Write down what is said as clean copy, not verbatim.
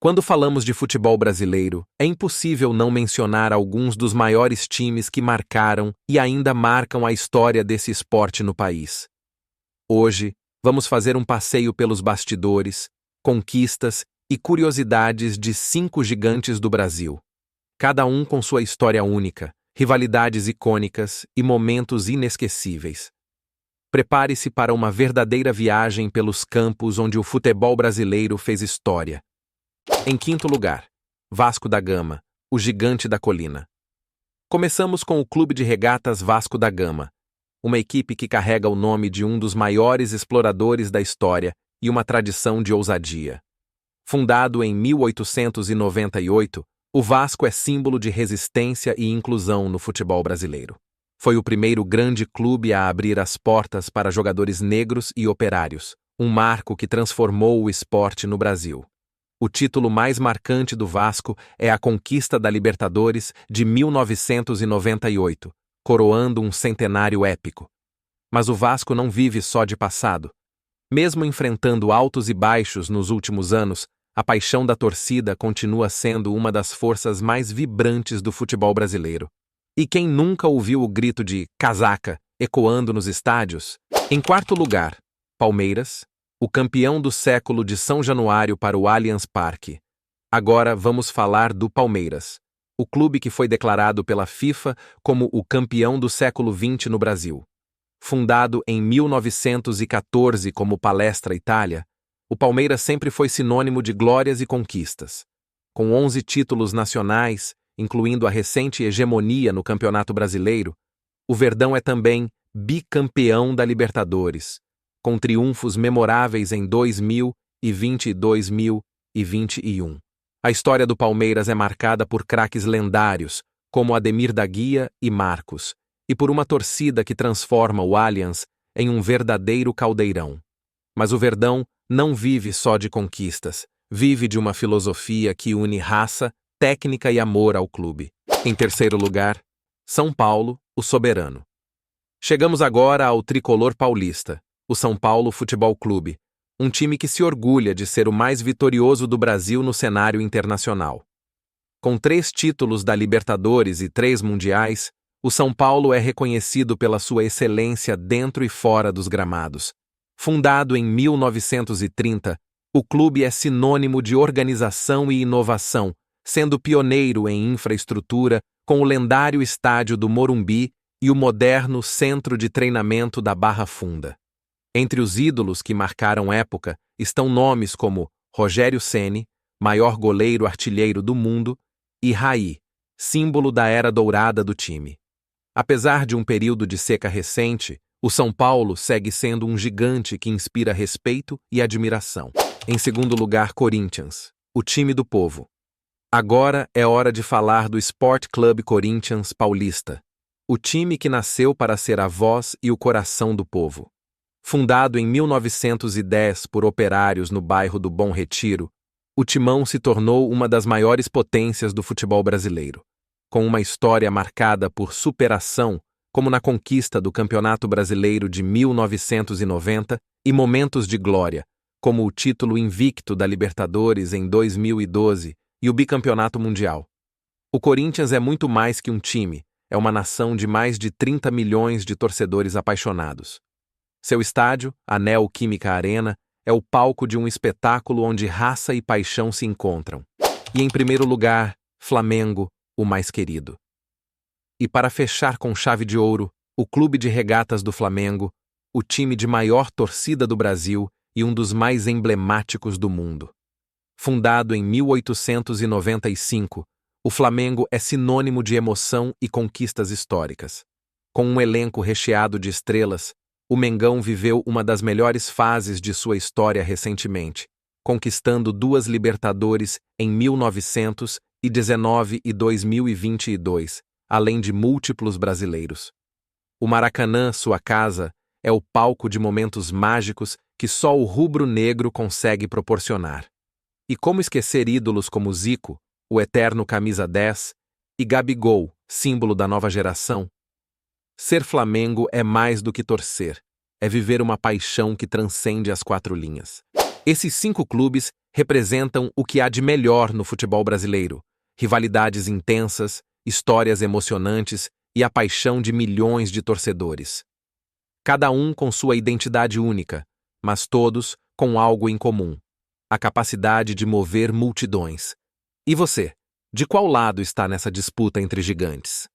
Quando falamos de futebol brasileiro, é impossível não mencionar alguns dos maiores times que marcaram e ainda marcam a história desse esporte no país. Hoje, vamos fazer um passeio pelos bastidores, conquistas e curiosidades de 5 gigantes do Brasil. Cada um com sua história única, rivalidades icônicas e momentos inesquecíveis. Prepare-se para uma verdadeira viagem pelos campos onde o futebol brasileiro fez história. Em quinto lugar, Vasco da Gama, o gigante da colina. Começamos com o Clube de Regatas Vasco da Gama, uma equipe que carrega o nome de um dos maiores exploradores da história e uma tradição de ousadia. Fundado em 1898, o Vasco é símbolo de resistência e inclusão no futebol brasileiro. Foi o primeiro grande clube a abrir as portas para jogadores negros e operários, um marco que transformou o esporte no Brasil. O título mais marcante do Vasco é a conquista da Libertadores de 1998, coroando um centenário épico. Mas o Vasco não vive só de passado. Mesmo enfrentando altos e baixos nos últimos anos, a paixão da torcida continua sendo uma das forças mais vibrantes do futebol brasileiro. E quem nunca ouviu o grito de "casaca" ecoando nos estádios? Em quarto lugar, Palmeiras, o campeão do século de São Januário para o Allianz Parque. Agora vamos falar do Palmeiras, o clube que foi declarado pela FIFA como o campeão do século XX no Brasil. Fundado em 1914 como Palestra Itália, o Palmeiras sempre foi sinônimo de glórias e conquistas. Com 11 títulos nacionais, incluindo a recente hegemonia no Campeonato Brasileiro, o Verdão é também bicampeão da Libertadores, com triunfos memoráveis em 2020 e 2021. A história do Palmeiras é marcada por craques lendários, como Ademir da Guia e Marcos, e por uma torcida que transforma o Allianz em um verdadeiro caldeirão. Mas o Verdão não vive só de conquistas, vive de uma filosofia que une raça, técnica e amor ao clube. Em terceiro lugar, São Paulo, o soberano. Chegamos agora ao tricolor paulista, o São Paulo Futebol Clube, um time que se orgulha de ser o mais vitorioso do Brasil no cenário internacional. Com 3 títulos da Libertadores e 3 mundiais, o São Paulo é reconhecido pela sua excelência dentro e fora dos gramados. Fundado em 1930, o clube é sinônimo de organização e inovação, sendo pioneiro em infraestrutura com o lendário estádio do Morumbi e o moderno centro de treinamento da Barra Funda. Entre os ídolos que marcaram época estão nomes como Rogério Ceni, maior goleiro artilheiro do mundo, e Raí, símbolo da era dourada do time. Apesar de um período de seca recente, o São Paulo segue sendo um gigante que inspira respeito e admiração. Em segundo lugar, Corinthians, o time do povo. Agora é hora de falar do Sport Club Corinthians Paulista, o time que nasceu para ser a voz e o coração do povo. Fundado em 1910 por operários no bairro do Bom Retiro, o Timão se tornou uma das maiores potências do futebol brasileiro, com uma história marcada por superação, como na conquista do Campeonato Brasileiro de 1990 e momentos de glória, como o título invicto da Libertadores em 2012 e o bicampeonato mundial. O Corinthians é muito mais que um time, é uma nação de mais de 30 milhões de torcedores apaixonados. Seu estádio, a Neoquímica Arena, é o palco de um espetáculo onde raça e paixão se encontram. E em primeiro lugar, Flamengo, o mais querido. E para fechar com chave de ouro, o Clube de Regatas do Flamengo, o time de maior torcida do Brasil e um dos mais emblemáticos do mundo. Fundado em 1895, o Flamengo é sinônimo de emoção e conquistas históricas. Com um elenco recheado de estrelas, o Mengão viveu uma das melhores fases de sua história recentemente, conquistando 2 Libertadores em 1919 e 2022, além de múltiplos brasileiros. O Maracanã, sua casa, é o palco de momentos mágicos que só o rubro-negro consegue proporcionar. E como esquecer ídolos como Zico, o eterno camisa 10, e Gabigol, símbolo da nova geração? Ser Flamengo é mais do que torcer, é viver uma paixão que transcende as 4 linhas. Esses 5 clubes representam o que há de melhor no futebol brasileiro: rivalidades intensas, histórias emocionantes e a paixão de milhões de torcedores. Cada um com sua identidade única, mas todos com algo em comum: a capacidade de mover multidões. E você, de qual lado está nessa disputa entre gigantes?